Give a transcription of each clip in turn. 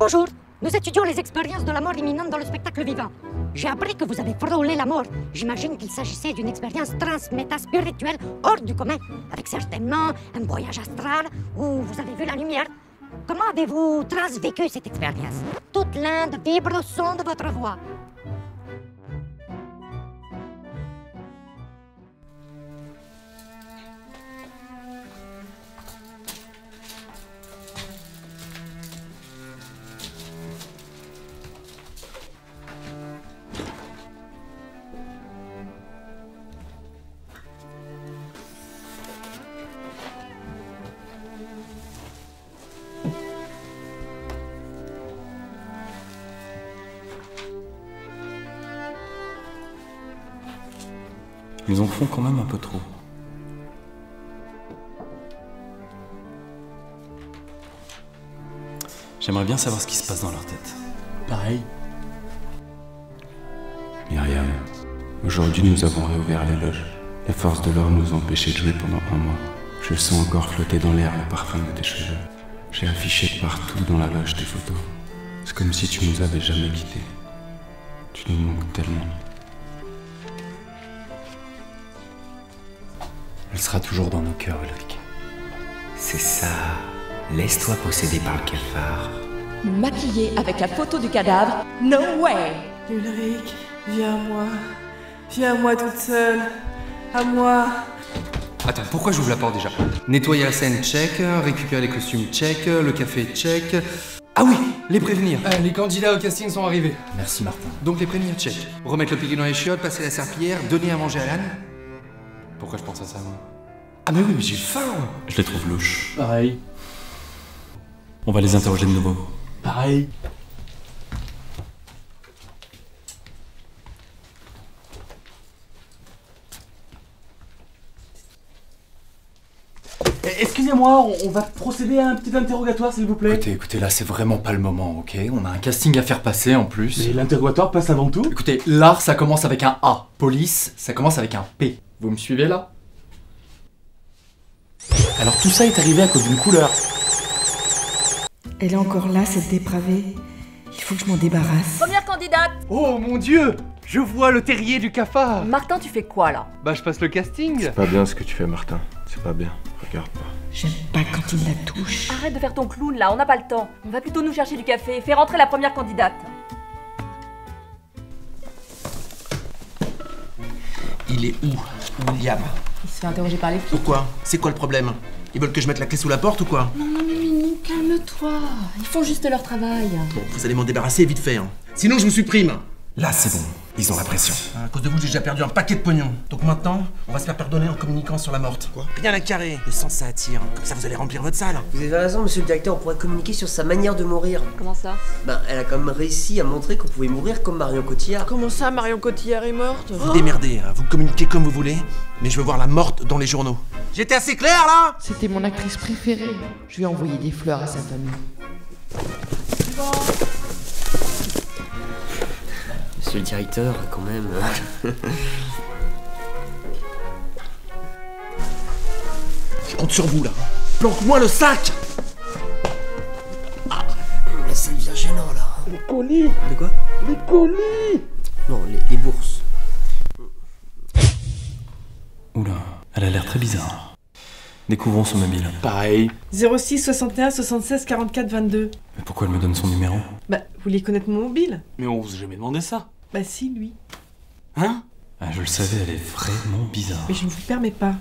Bonjour, nous étudions les expériences de la mort imminente dans le spectacle vivant. J'ai appris que vous avez frôlé la mort. J'imagine qu'il s'agissait d'une expérience trans-méta-spirituelle hors du commun, avec certainement un voyage astral où vous avez vu la lumière. Comment avez-vous transvécu cette expérience? Toute l'Inde vibre au son de votre voix. Ils en font quand même un peu trop. J'aimerais bien savoir ce qui se passe dans leur tête. Pareil. Myriam, aujourd'hui nous avons réouvert les loges. Les forces de l'ordre nous ont empêchés de jouer pendant un mois. Je sens encore flotter dans l'air le parfum de tes cheveux. J'ai affiché partout dans la loge tes photos. C'est comme si tu nous avais jamais quittés. Tu nous manques tellement. Elle sera toujours dans nos cœurs, Ulrich. C'est ça. Laisse-toi posséder par le cafard. Maquillée avec la photo du cadavre, no way! Ulrich, viens à moi. Viens à moi toute seule. À moi. Attends, pourquoi j'ouvre la porte déjà? Nettoyer la scène, check. Récupérer les costumes, check. Le café, check. Ah oui, les prévenir. Les candidats au casting sont arrivés. Merci, Martin. Donc les prévenir, check. Remettre le piquet dans les chiottes, passer la serpillière, donner à manger à l'âne. Pourquoi je pense à ça, moi? Ah mais oui, mais j'ai faim. Je les trouve louches. Pareil. On va les interroger de nouveau. Pareil. Excusez-moi, on va procéder à un petit interrogatoire, s'il vous plaît. Écoutez, là, c'est vraiment pas le moment, ok? On a un casting à faire passer, en plus. Mais l'interrogatoire passe avant tout. Écoutez, l'art, ça commence avec un A. Police, ça commence avec un P. Vous me suivez, là? Alors tout ça est arrivé à cause d'une couleur. Elle est encore là, cette dépravée. Il faut que je m'en débarrasse. Première candidate! Oh mon Dieu! Je vois le terrier du cafard. Martin, tu fais quoi là? Bah je passe le casting. C'est pas bien ce que tu fais, Martin. C'est pas bien. Regarde pas. J'aime pas quand il la touche. Arrête de faire ton clown là, on n'a pas le temps. On va plutôt nous chercher du café. Fais rentrer la première candidate. Il est où, William? Il se fait interroger par les flics. Pourquoi? C'est quoi le problème? Ils veulent que je mette la clé sous la porte ou quoi? Non, calme-toi. Ils font juste leur travail. Bon, vous allez m'en débarrasser vite fait, hein. Sinon je vous supprime. Là, c'est bon. Ils ont la pression. À cause de vous, j'ai déjà perdu un paquet de pognon. Donc maintenant, on va se faire pardonner en communiquant sur la morte. Quoi? Rien à carré. Le sang, ça attire. Comme ça, vous allez remplir votre salle. Vous avez raison, monsieur le directeur, on pourrait communiquer sur sa manière de mourir. Comment ça? Ben, elle a quand même réussi à montrer qu'on pouvait mourir comme Marion Cotillard. Comment ça, Marion Cotillard est morte? Vous démerdez, hein. Vous communiquez comme vous voulez, mais je veux voir la morte dans les journaux. J'étais assez clair, là? C'était mon actrice préférée. Je vais envoyer des fleurs à sa famille. Monsieur le directeur, quand même. Je compte sur vous, là. Planque-moi le sac! Mais ça devient gênant, là. Les colis! De quoi? Les colis! Non, les bourses. Oula, elle a l'air très bizarre. Découvrons son mobile. Pareil. 06 61 76 44 22. Mais pourquoi elle me donne son numéro? Bah, vous vouliez connaître mon mobile? Mais on vous a jamais demandé ça. Bah si, lui. Hein? Ah, je le savais, elle est vraiment bizarre. Mais je ne vous permets pas.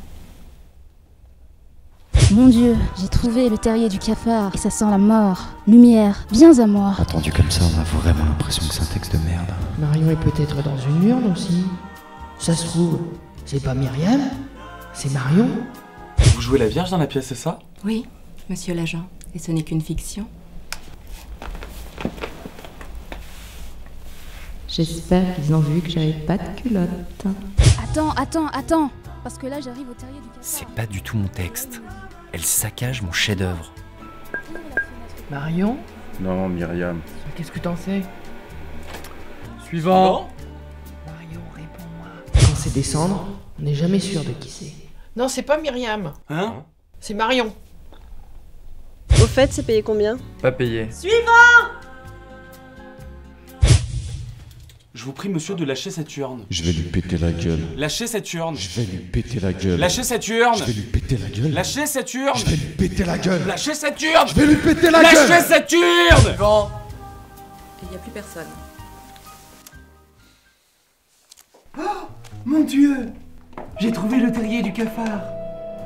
Mon Dieu, j'ai trouvé le terrier du cafard et ça sent la mort. Lumière, viens à moi. Entendu comme ça, on a vraiment l'impression que c'est un texte de merde. Marion est peut-être dans une urne aussi. Ça se trouve, c'est pas Myriam, c'est Marion. Vous jouez la Vierge dans la pièce, c'est ça? Oui, monsieur l'agent. Et ce n'est qu'une fiction. J'espère qu'ils ont vu que j'avais pas de culotte. Attends. Parce que là, j'arrive au terrier du cafard. C'est pas du tout mon texte. Elle saccage mon chef-d'œuvre. Marion? Non, Myriam. Qu'est-ce que t'en sais? Suivant. Marion, réponds-moi. Quand c'est descendre, on n'est jamais sûr de qui c'est. Non, c'est pas Myriam. Hein? C'est Marion. Au fait, c'est payé combien? Pas payé. Suivant! Je vous prie, monsieur, de lâcher cette urne. Je vais lui péter la gueule. Lâchez cette urne. Je vais lui péter la gueule. Lâchez cette urne. Je vais lui péter la gueule. Lâchez cette urne. Je vais lui péter la gueule. Lâchez cette urne. Je vais lui péter la gueule. Lâchez cette urne. Bon. Il n'y a plus personne. Oh, mon Dieu! J'ai trouvé le terrier du cafard.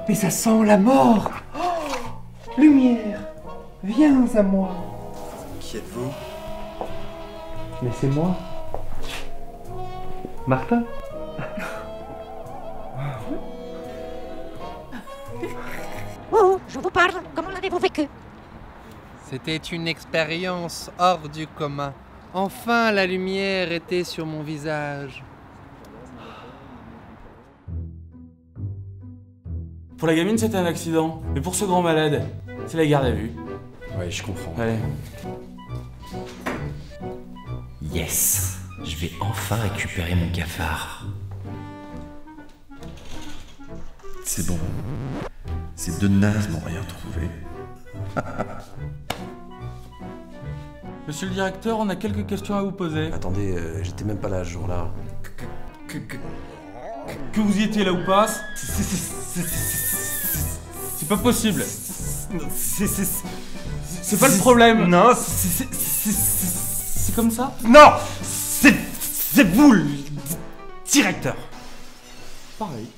Et ça sent la mort. Oh, lumière, viens à moi. Qui êtes-vous? Mais c'est moi. Martin? Oh, je vous parle. Comment l'avez-vous vécu? C'était une expérience hors du commun. Enfin, la lumière était sur mon visage. Pour la gamine, c'était un accident. Mais pour ce grand malade, c'est la garde à vue. Ouais, je comprends. Allez. Yes, je vais enfin récupérer mon cafard. C'est bon. Ces deux nazes n'ont rien trouvé. Monsieur le directeur, on a quelques questions à vous poser. Attendez, j'étais même pas là ce jour-là. Que vous y étiez là ou pas, c'est pas possible. C'est pas le problème. Non, c'est comme ça. Non, c'est vous le directeur. Pareil.